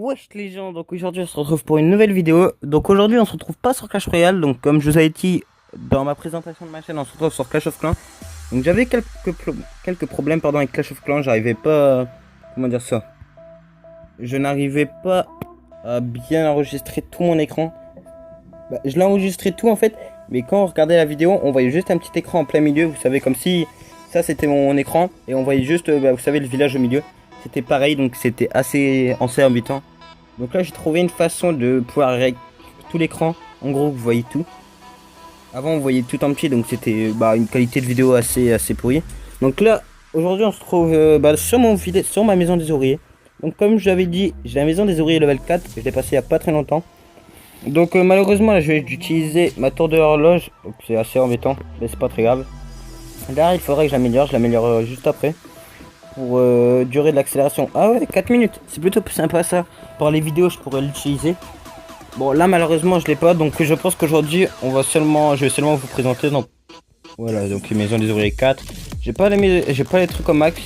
Wesh les gens, donc aujourd'hui on se retrouve pour une nouvelle vidéo. Donc aujourd'hui on se retrouve pas sur Clash Royale, donc comme je vous avais dit dans ma présentation de ma chaîne, on se retrouve sur Clash of Clans. Donc j'avais quelques problèmes avec Clash of Clans, j'arrivais pas, comment dire ça, je n'arrivais pas à bien enregistrer tout mon écran. Je l'ai enregistré tout en fait, mais quand on regardait la vidéo, on voyait juste un petit écran en plein milieu, vous savez, comme si ça c'était mon écran, et on voyait juste, vous savez, le village au milieu. C'était pareil, donc c'était assez embêtant. Donc là j'ai trouvé une façon de pouvoir régler tout l'écran. En gros vous voyez tout. Avant on voyait tout en petit, donc c'était une qualité de vidéo assez pourrie. Donc là aujourd'hui on se trouve sur ma maison des ouvriers. Donc comme je l'avais dit, j'ai la maison des ouvriers level 4, je l'ai passé il n'y a pas très longtemps. Donc malheureusement là je vais utiliser ma tour de horloge, donc c'est assez embêtant, mais c'est pas très grave. Là il faudrait que je l'améliore juste après. Pour durée de l'accélération. Ah ouais, 4 minutes, c'est plutôt sympa ça. Pour les vidéos je pourrais l'utiliser. Bon là malheureusement je l'ai pas, donc je pense qu'aujourd'hui je vais seulement vous présenter. Donc voilà, donc les maisons des ouvriers 4. J'ai pas les trucs au max.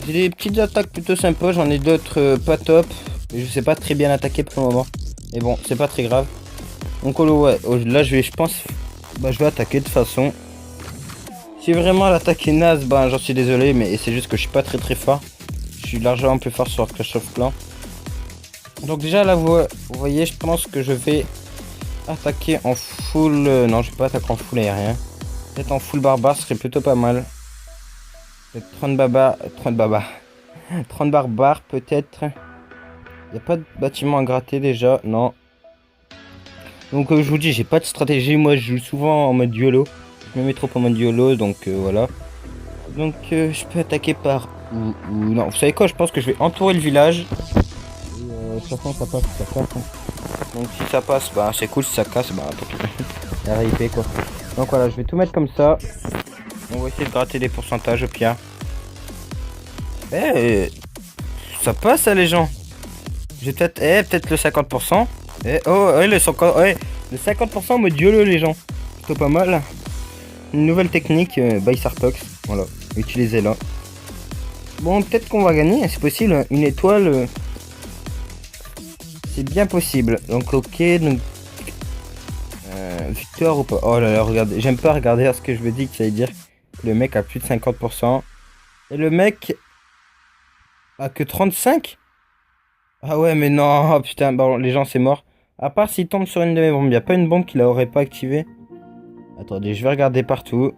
J'ai des petites attaques plutôt sympas, j'en ai d'autres pas top. Je sais pas très bien attaquer pour le moment. Mais bon, c'est pas très grave. Donc ouais, là je pense je vais attaquer de toute façon. Si vraiment l'attaque est naze, j'en suis désolé, mais c'est juste que je suis pas très fort. Je suis largement plus fort sur Clash of Clans. Donc déjà là vous voyez, je pense que je vais attaquer en full... non, je vais pas attaquer en full aérien. Peut-être en full barbare, ce serait plutôt pas mal. Peut-être 30 barbares peut-être. Il n'y a pas de bâtiment à gratter déjà, non. Donc je vous dis, j'ai pas de stratégie, moi je joue souvent en mode YOLO. Je me mets trop en mode YOLO, donc voilà. Donc je peux attaquer par... ou non, vous savez quoi, je pense que je vais entourer le village. De toute façon ça passe, ça casse. Donc si ça passe, c'est cool, si ça casse, tant pis. La RIP quoi. Donc voilà, je vais tout mettre comme ça. On va essayer de gratter des pourcentages au pire. Ça passe les gens. J'ai peut-être le 50%. Le 50% en mode YOLO les gens. Plutôt pas mal. Une nouvelle technique by Sartox, voilà, utilisez-la. Bon, peut-être qu'on va gagner, c'est possible, une étoile, c'est bien possible. Donc ok, donc victoire ou pas. Oh là là, regardez, j'aime pas regarder ce que je me dis que ça veut dire que le mec a plus de 50%. Et le mec a que 35. Ah ouais, mais non, oh, putain, les gens c'est mort. À part s'il tombe sur une de mes bombes, il n'y a pas une bombe qu'il aurait pas activée. Attendez, je vais regarder partout.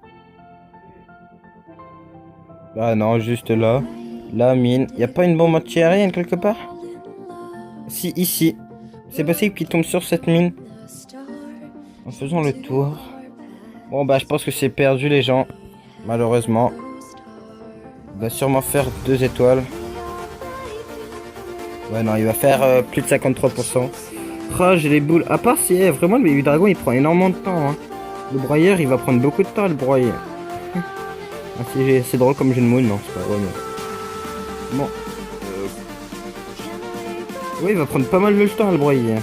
Ah non, juste là. La mine. Y a pas une bombe anti-aérienne quelque part? Si, ici. C'est possible qu'il tombe sur cette mine. En faisant le tour. Bon je pense que c'est perdu les gens. Malheureusement. Il va sûrement faire 2 étoiles. Ouais non, il va faire plus de 53%. Oh, j'ai les boules. À part si vraiment le baby dragon il prend énormément de temps. Hein. Le broyeur il va prendre beaucoup de temps à le broyer. C'est drôle comme jeu de mots, non c'est pas vrai mais... Bon. Oui il va prendre pas mal de temps à le broyer.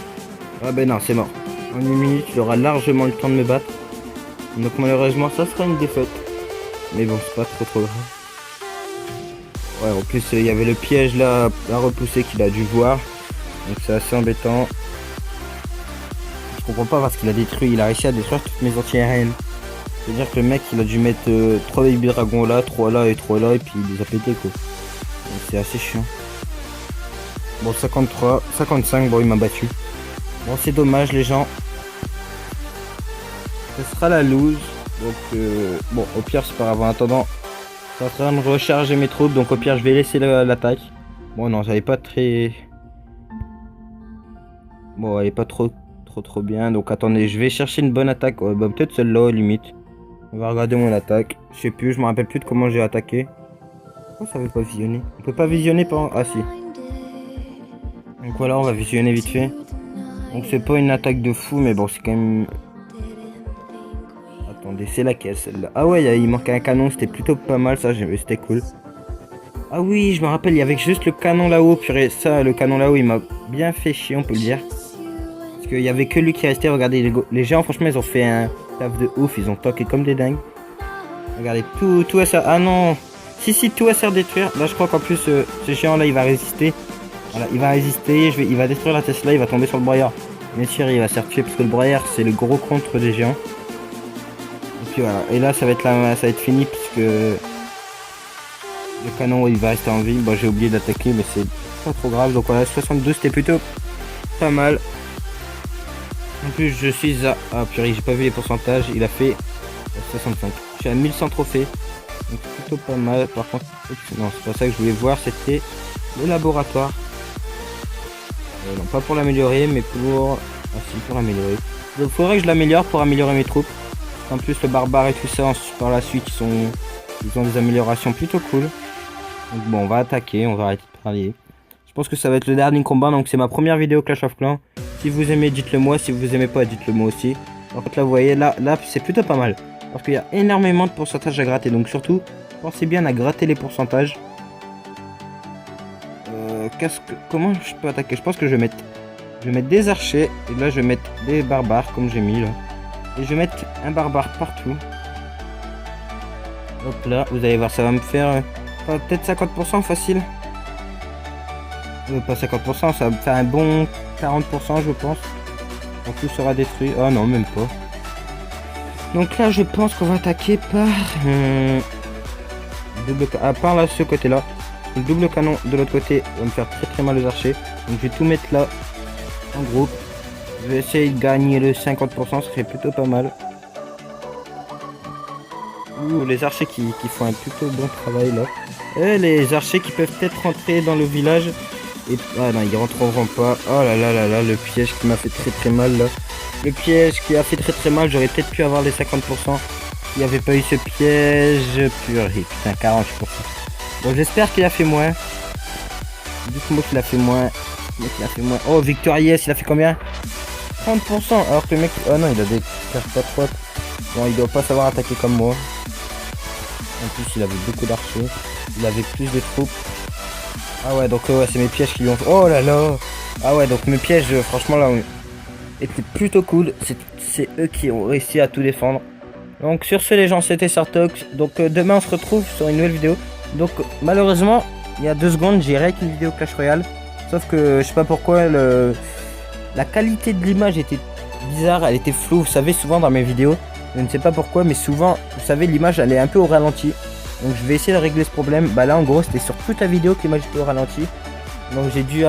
Ah non c'est mort. En 1 minute il aura largement le temps de me battre. Donc malheureusement ça sera une défaite. Mais bon c'est pas trop grave. Ouais en plus il y avait le piège là à repousser qu'il a dû voir. Donc c'est assez embêtant. Je comprends pas parce qu'il a réussi à détruire toutes mes anti-aériennes. C'est-à-dire que le mec il a dû mettre 3 baby dragons là, 3 là et 3 là et puis il les a pétés quoi. Donc c'est assez chiant. Bon 53, 55, bon il m'a battu. Bon c'est dommage les gens. Ce sera la lose. Donc bon au pire c'est pas grave. En attendant, je suis en train de recharger mes troupes donc au pire je vais laisser l'attaque. Bon non j'avais pas très... Bon elle est pas trop bien. Donc attendez, je vais chercher une bonne attaque. Ouais, peut-être celle-là limite. On va regarder mon attaque. Je sais plus, je me rappelle plus de comment j'ai attaqué. Pourquoi ça veut pas visionner? On peut pas visionner pendant... Ah si. Donc voilà, on va visionner vite fait. Donc c'est pas une attaque de fou, mais bon, c'est quand même... Attendez, c'est laquelle celle-là? Ah ouais, il manquait un canon, c'était plutôt pas mal ça, c'était cool. Ah oui, je me rappelle, il y avait juste le canon là-haut, purée. Ça, le canon là-haut, il m'a bien fait chier, on peut le dire. Parce qu'il y avait que lui qui restait, regardez, les gens, franchement, ils ont fait un... taf de ouf, ils ont toqué comme des dingues. Regardez, tout SR... Ah non. Si, tout SR détruire. Là, je crois qu'en plus, ce géant là, il va résister. Voilà, il va résister, il va détruire la Tesla, il va tomber sur le broyeur. Bien sûr, il va se faire tuer parce que le broyeur, c'est le gros contre des géants. Et puis voilà, et là, ça va être fini puisque le canon, il va rester en vie. Bon, j'ai oublié d'attaquer, mais c'est pas trop grave. Donc voilà, 72, c'était plutôt pas mal. En plus, je suis à... Ah purée, j'ai pas vu les pourcentages. Il a fait 65. Je suis à 1100 trophées. Donc plutôt pas mal. Par contre, non, c'est pas ça que je voulais voir. C'était le laboratoire. Non, pas pour l'améliorer, mais pour... Ah si, pour l'améliorer. Il faudrait que je l'améliore pour améliorer mes troupes. En plus, le barbare et tout ça, par la suite, ils ont des améliorations plutôt cool. Donc bon, on va attaquer, on va arrêter de parler. Je pense que ça va être le dernier combat, donc c'est ma première vidéo Clash of Clans. Si vous aimez, dites-le moi. Si vous aimez pas, dites-le moi aussi. En fait, là, vous voyez, là c'est plutôt pas mal. Parce qu'il y a énormément de pourcentages à gratter. Donc surtout, pensez bien à gratter les pourcentages. Comment je peux attaquer? Je pense que je vais mettre des archers. Et là, je vais mettre des barbares, comme j'ai mis là. Et je vais mettre un barbare partout. Hop là, vous allez voir, ça va me faire peut-être 50% facile. Pas 50%, ça va me faire un bon 40% je pense. Donc tout sera détruit. Oh non, même pas. Donc là, je pense qu'on va attaquer par... par là, ce côté-là. Le double canon de l'autre côté va me faire très mal aux archers. Donc je vais tout mettre là, en groupe. Je vais essayer de gagner le 50%, ça serait plutôt pas mal. Ouh, les archers qui font un plutôt bon travail là. Et les archers qui peuvent peut-être rentrer dans le village. Et... Ah non, ils rentreront pas. Oh là là là là, le piège qui m'a fait très mal là. Le piège qui a fait très mal, j'aurais peut-être pu avoir les 50%. S'il n'y avait pas eu ce piège. Purée, putain, 40%. Bon, j'espère qu'il a fait moins. Dites-moi qu'il a fait moins. Oh, Victorious, il a fait combien? 30%. Alors que le mec... Oh non, il a des cartes pas trop. Bon, il doit pas savoir attaquer comme moi. En plus, il avait beaucoup d'archers. Il avait plus de troupes. Ah ouais, donc ouais, c'est mes pièges qui lui ont... Oh là là. Ah ouais, donc mes pièges, franchement, là, étaient plutôt cool. C'est eux qui ont réussi à tout défendre. Donc sur ce, les gens, c'était Sartox. Donc demain, on se retrouve sur une nouvelle vidéo. Donc malheureusement, il y a 2 secondes, j'ai réécrit une vidéo Clash Royale. Sauf que je sais pas pourquoi, la qualité de l'image était bizarre. Elle était floue, vous savez, souvent dans mes vidéos. Je ne sais pas pourquoi, mais souvent, vous savez, l'image, elle est un peu au ralenti. Donc je vais essayer de régler ce problème. Bah là, en gros, c'était sur toute la vidéo que l'image était au ralenti. Donc j'ai dû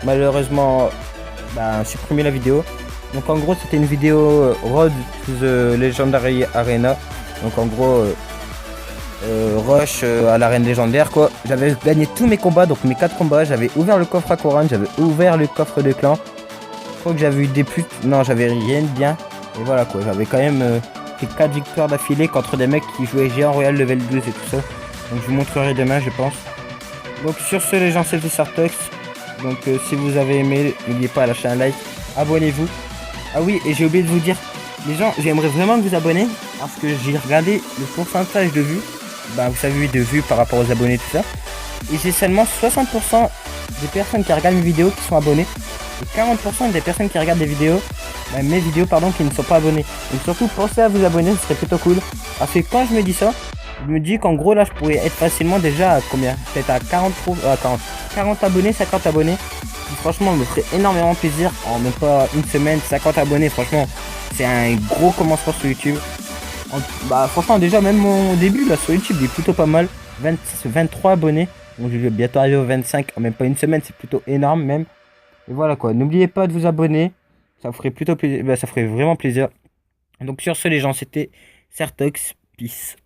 malheureusement supprimer la vidéo. Donc en gros, c'était une vidéo Road to the Legendary Arena. Donc en gros, rush à l'arène légendaire quoi. J'avais gagné tous mes combats, donc mes 4 combats. J'avais ouvert le coffre à couronne, j'avais ouvert le coffre de clan. Je crois que j'avais eu des putes. Non, j'avais rien de bien. Et voilà quoi, j'avais quand même fait 4 victoires d'affilée contre des mecs qui jouaient Géant Royal level 12 et tout ça. Donc je vous montrerai demain, je pense. Donc sur ce, les gens, c'était Sartox. Donc si vous avez aimé, n'oubliez pas à lâcher un like, abonnez-vous. Ah oui, et j'ai oublié de vous dire, les gens, j'aimerais vraiment que vous abonnez parce que j'ai regardé le pourcentage de vues. Bah vous savez, de vues par rapport aux abonnés, tout ça. Et j'ai seulement 60% des personnes qui regardent mes vidéos qui sont abonnées. Et 40% des personnes qui regardent des vidéos, mes vidéos pardon, qui ne sont pas abonnées. Donc surtout pensez à vous abonner, ce serait plutôt cool. Parce que quand je me dis ça, je me dis qu'en gros là je pourrais être facilement déjà à combien? Peut-être à 40 abonnés, 50 abonnés. Et franchement, me ferait énormément plaisir. En même pas une semaine, 50 abonnés, franchement, c'est un gros commencement sur YouTube. Franchement, déjà, même mon début là sur YouTube, il est plutôt pas mal. 23 abonnés. Donc je vais bientôt arriver aux 25 en même pas une semaine, c'est plutôt énorme même. Et voilà quoi, n'oubliez pas de vous abonner. Ça ferait plutôt plaisir, ça ferait vraiment plaisir. Donc sur ce, les gens, c'était Sartox. Peace.